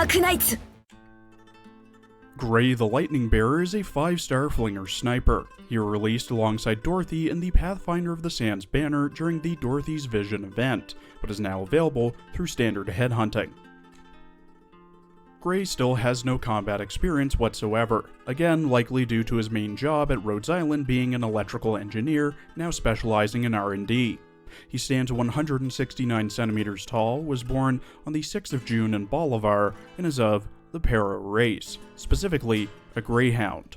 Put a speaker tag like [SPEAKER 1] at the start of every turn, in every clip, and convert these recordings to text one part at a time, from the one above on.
[SPEAKER 1] Arknights!
[SPEAKER 2] Greyy the Lightningbearer is a 5-star flinger sniper. He was released alongside Dorothy in the Pathfinder of the Sands banner during the Dorothy's Vision event, but is now available through standard headhunting. Greyy still has no combat experience whatsoever, again likely due to his main job at Rhodes Island being an electrical engineer, now specializing in R&D. He stands 169 centimeters tall, was born on the 6th of June in Bolivar, and is of the Para race, specifically a greyhound.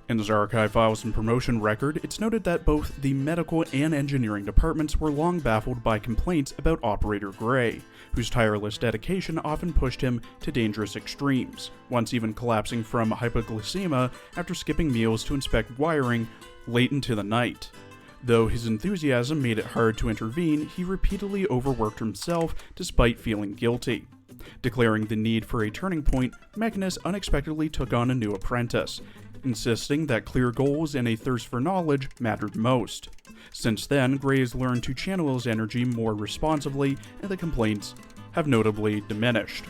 [SPEAKER 2] In his archive files and promotion record, it's noted that both the medical and engineering departments were long baffled by complaints about Operator Greyy, whose tireless dedication often pushed him to dangerous extremes, once even collapsing from hypoglycemia after skipping meals to inspect wiring late into the night. Though his enthusiasm made it hard to intervene, he repeatedly overworked himself despite feeling guilty. Declaring the need for a turning point, Mechanus unexpectedly took on a new apprentice, insisting that clear goals and a thirst for knowledge mattered most. Since then, Greyy has learned to channel his energy more responsibly, and the complaints have notably diminished.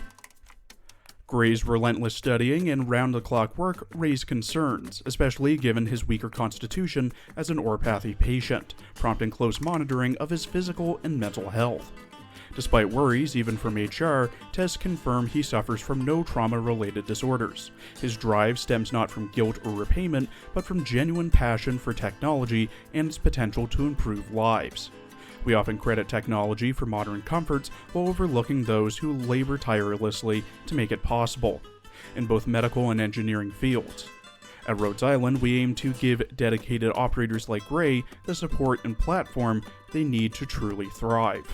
[SPEAKER 2] Grey's relentless studying and round-the-clock work raised concerns, especially given his weaker constitution as an orpathy patient, prompting close monitoring of his physical and mental health. Despite worries, even from HR, tests confirm he suffers from no trauma-related disorders. His drive stems not from guilt or repayment, but from genuine passion for technology and its potential to improve lives. We often credit technology for modern comforts while overlooking those who labor tirelessly to make it possible, in both medical and engineering fields. At Rhodes Island, we aim to give dedicated operators like Greyy the support and platform they need to truly thrive.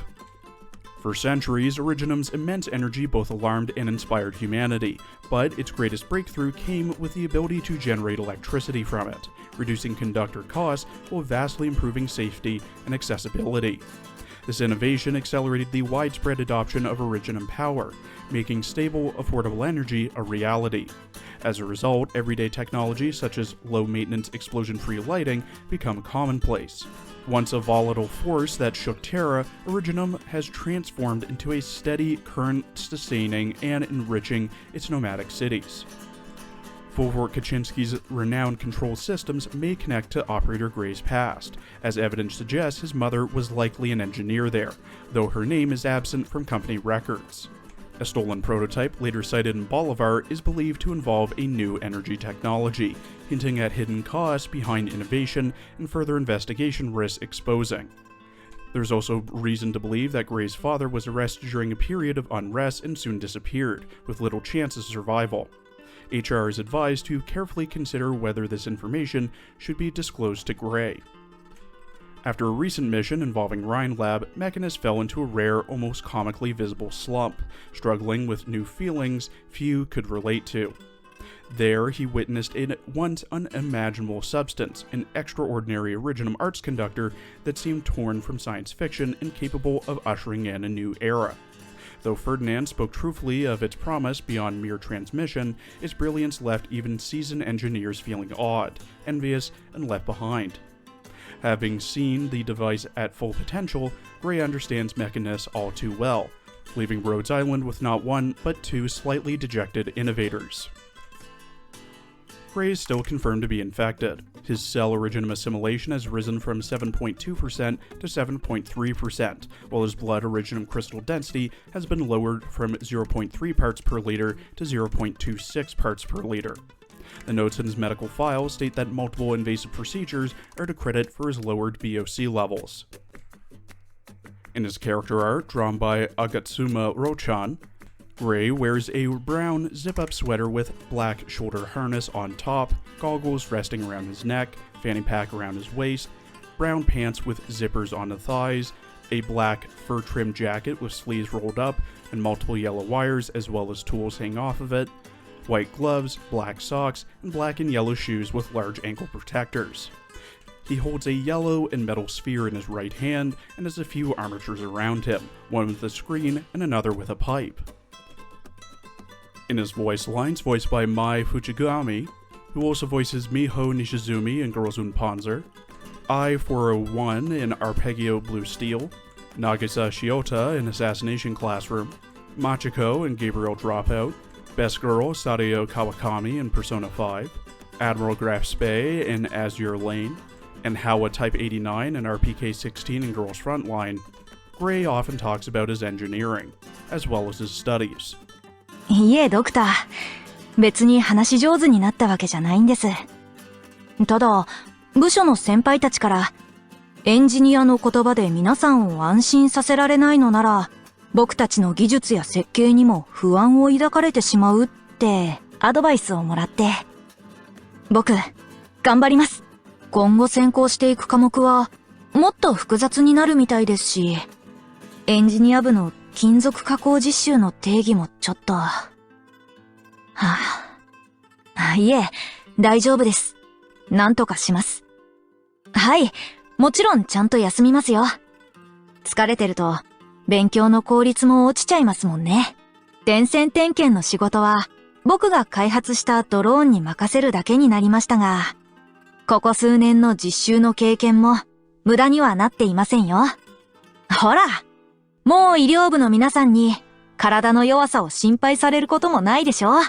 [SPEAKER 2] For centuries, Originum's immense energy both alarmed and inspired humanity, but its greatest breakthrough came with the ability to generate electricity from it, reducing conductor costs while vastly improving safety and accessibility. This innovation accelerated the widespread adoption of Originum power, making stable, affordable energy a reality. As a result, everyday technologies such as low-maintenance explosion-free lighting become commonplace. Once a volatile force that shook Terra, Originum has transformed into a steady, current-sustaining, and enriching its nomadic cities. Fulvort Kaczynski's renowned control systems may connect to Operator Grey's past, as evidence suggests his mother was likely an engineer there, though her name is absent from company records. A stolen prototype, later sighted in Bolivar, is believed to involve a new energy technology, hinting at hidden costs behind innovation and further investigation risks exposing. There's also reason to believe that Grey's father was arrested during a period of unrest and soon disappeared, with little chance of survival. HR is advised to carefully consider whether this information should be disclosed to Greyy. After a recent mission involving Rhinelab, Mechanus fell into a rare, almost comically visible slump, struggling with new feelings few could relate to. There, he witnessed a once unimaginable substance, an extraordinary Originum arts conductor that seemed torn from science fiction and capable of ushering in a new era. Though Ferdinand spoke truthfully of its promise beyond mere transmission, its brilliance left even seasoned engineers feeling awed, envious, and left behind. Having seen the device at full potential, Greyy understands Mechanus all too well, leaving Rhodes Island with not one, but two slightly dejected innovators. Greyy is still confirmed to be infected. His cell Originum assimilation has risen from 7.2% to 7.3%, while his blood Originum crystal density has been lowered from 0.3 parts per liter to 0.26 parts per liter. The notes in his medical file state that multiple invasive procedures are to credit for his lowered VOC levels. In his character art, drawn by Agatsuma Rochan, Greyy wears a brown zip-up sweater with black shoulder harness on top, goggles resting around his neck, fanny pack around his waist, brown pants with zippers on the thighs, a black fur-trimmed jacket with sleeves rolled up and multiple yellow wires as well as tools hanging off of it, white gloves, black socks, and black and yellow shoes with large ankle protectors. He holds a yellow and metal sphere in his right hand and has a few armatures around him, one with a screen and another with a pipe. In his voice lines, voiced by Mai Fujigami, who also voices Miho Nishizumi in Girls und Panzer, I-401 in Arpeggio Blue Steel, Nagisa Shiota in Assassination Classroom, Machiko in Gabriel Dropout, Best Girl Sadio Kawakami in Persona 5, Admiral Graf Spee in Azure Lane, and Howa Type 89 in RPK 16 in Girls Frontline, Greyy often talks about his engineering, as well as his studies.
[SPEAKER 1] いえ、ドクター。別に話し上手になったわけじゃないんです。ただ、部署の先輩たちから、エンジニアの言葉で皆さんを安心させられないのなら、僕たちの技術や設計にも不安を抱かれてしまうってアドバイスをもらって。僕、頑張ります。今後専攻していく科目は、もっと複雑になるみたいですし、エンジニア部の金属加工実習の定義もちょっと。いえ、大丈夫です。なんとかします。はい、もちろんちゃんと休みますよ。疲れてると、勉強の効率も落ちちゃいますもんね。点線点検の仕事は、僕が開発したドローンに任せるだけになりましたが、ここ数年の実習の経験も、無駄にはなっていませんよ。ほら、もう医療部の皆さんに、体の弱さを心配されることもないでしょ。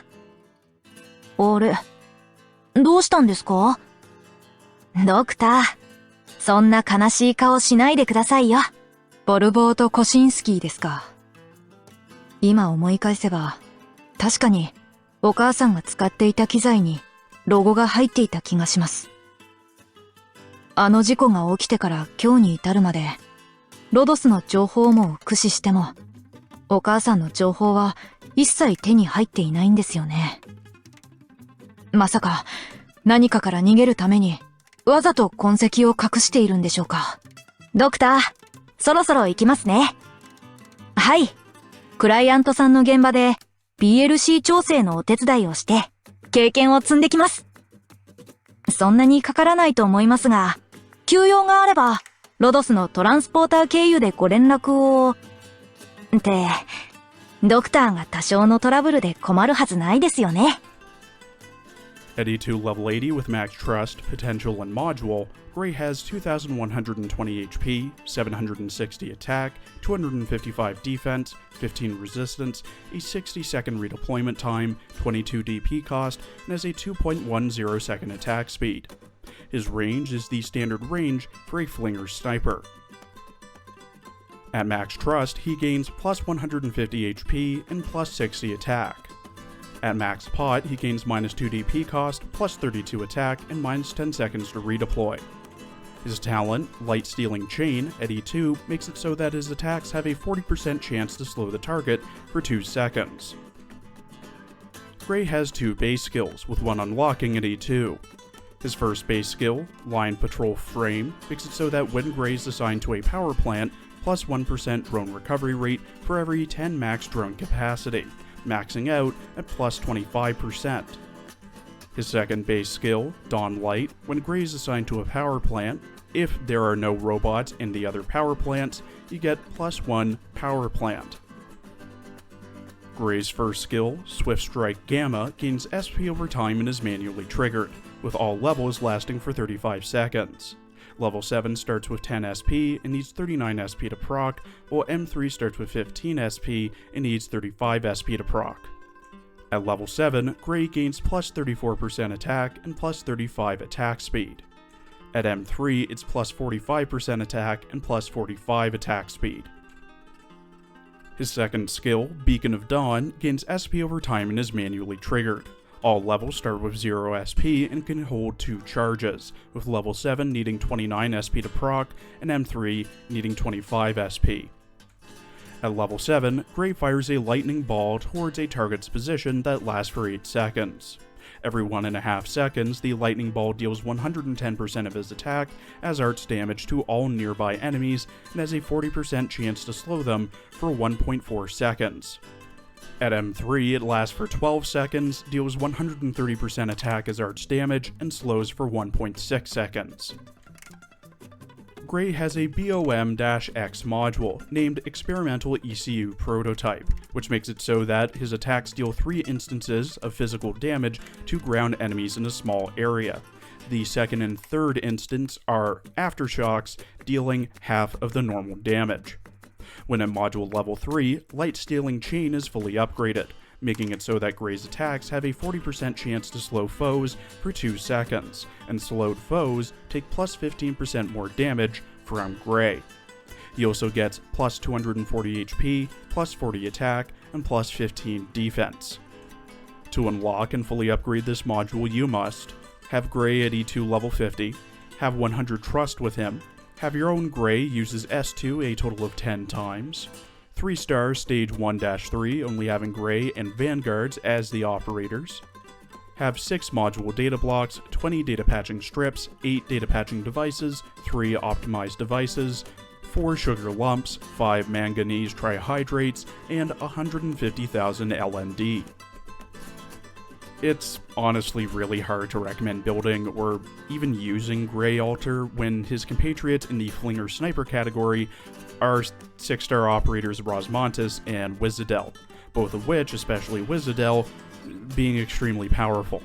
[SPEAKER 1] あれ、どうしたんですか？ドクター、そんな悲しい顔しないでくださいよ。
[SPEAKER 3] ボルボート・コシンスキーですか。今思い返せば、確かにお母さんが使っていた機材にロゴが入っていた気がします。あの事故が起きてから今日に至るまで、ロドスの情報網を駆使しても、お母さんの情報は一切手に入っていないんですよね。まさか何かから逃げるためにわざと痕跡を隠しているんでしょうか。
[SPEAKER 1] ドクター、そろそろ行きますね。はい。クライアントさんの現場で PLC 調整のお手伝いをして経験を積んできます。そんなにかからないと思いますが、急用があればロドスのトランスポーター経由でご連絡を。って、ドクターが多少のトラブルで困るはずないですよね。
[SPEAKER 2] At E2 level 80 with max trust, potential, and module, Greyy has 2,120 HP, 760 attack, 255 defense, 15 resistance, a 60-second redeployment time, 22 DP cost, and has a 2.10 second attack speed. His range is the standard range for a Flinger Sniper. At max trust, he gains plus 150 HP and plus 60 attack. At max pot, he gains minus 2 DP cost, plus 32 attack, and minus 10 seconds to redeploy. His talent, Light Stealing Chain, at E2 makes it so that his attacks have a 40% chance to slow the target for 2 seconds. Greyy has 2 base skills, with one unlocking at E2. His first base skill, Line Patrol Frame, makes it so that when Greyy is assigned to a power plant, plus 1% drone recovery rate for every 10 max drone capacity, maxing out at plus 25%. His second base skill, Dawn Light, when Greyy is assigned to a power plant, if there are no robots in the other power plants, you get plus 1 power plant. Grey's first skill, Swift Strike Gamma, gains SP over time and is manually triggered, with all levels lasting for 35 seconds. Level 7 starts with 10 SP and needs 39 SP to proc, while M3 starts with 15 SP and needs 35 SP to proc. At level 7, Greyy gains plus 34% attack and plus 35 attack speed. At M3, it's plus 45% attack and plus 45 attack speed. His second skill, Beacon of Dawn, gains SP over time and is manually triggered. All levels start with 0 SP and can hold 2 charges, with level 7 needing 29 SP to proc and M3 needing 25 SP. At level 7, Greyy fires a lightning ball towards a target's position that lasts for 8 seconds. Every 1.5 seconds, the lightning ball deals 110% of his attack as arts damage to all nearby enemies and has a 40% chance to slow them for 1.4 seconds. At M3, it lasts for 12 seconds, deals 130% attack as arts damage, and slows for 1.6 seconds. Greyy has a BOM-X module named Experimental ECU Prototype, which makes it so that his attacks deal 3 instances of physical damage to ground enemies in a small area. The second and third instance are aftershocks, dealing half of the normal damage. When at module level 3, Light Stealing Chain is fully upgraded, making it so that Grey's attacks have a 40% chance to slow foes for 2 seconds, and slowed foes take plus 15% more damage from Grey. He also gets plus 240 HP, plus 40 attack, and plus 15 defense. To unlock and fully upgrade this module, you must have Grey at E2 level 50, have 100 trust with him, have your own Grey uses S2 a total of 10 times, 3-star stage 1-3 only having Grey and Vanguards as the operators, have 6 module data blocks, 20 data patching strips, 8 data patching devices, 3 optimized devices, 4 sugar lumps, 5 manganese trihydrates, and 150,000 LND. It's honestly really hard to recommend building or even using Grey Alter when his compatriots in the Flinger Sniper category are 6-star operators Rosmontis and Wizadel, both of which, especially Wizadel, being extremely powerful.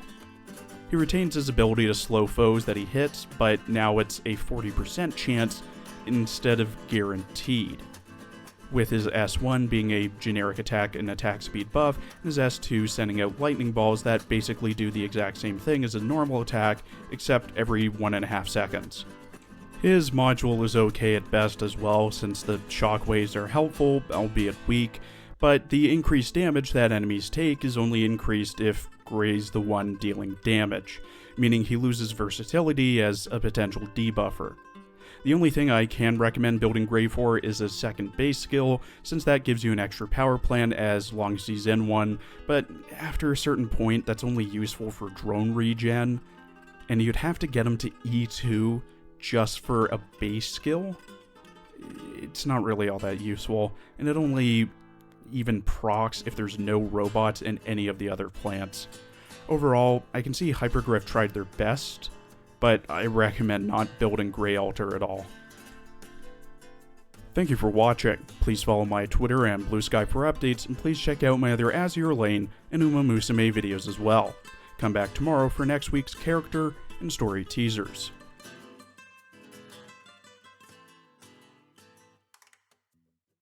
[SPEAKER 2] He retains his ability to slow foes that he hits, but now it's a 40% chance instead of guaranteed, with his S1 being a generic attack and attack speed buff, and his S2 sending out lightning balls that basically do the exact same thing as a normal attack, except every 1.5 seconds. His module is okay at best as well, since the shockwaves are helpful, albeit weak, but the increased damage that enemies take is only increased if Grey's the one dealing damage, meaning he loses versatility as a potential debuffer. The only thing I can recommend building Grey for is a second base skill, since that gives you an extra power plant as long as he's in one, but after a certain point that's only useful for drone regen, and you'd have to get him to E2 just for a base skill. It's not really all that useful, and it only even procs if there's no robots in any of the other plants. Overall, I can see Hypergriff tried their best, but I recommend not building Grey Alter at all. Thank you for watching. Please follow my Twitter and Blue Sky for updates, and please check out my other Azure Lane and Uma Musume videos as well. Come back tomorrow for next week's character and story teasers.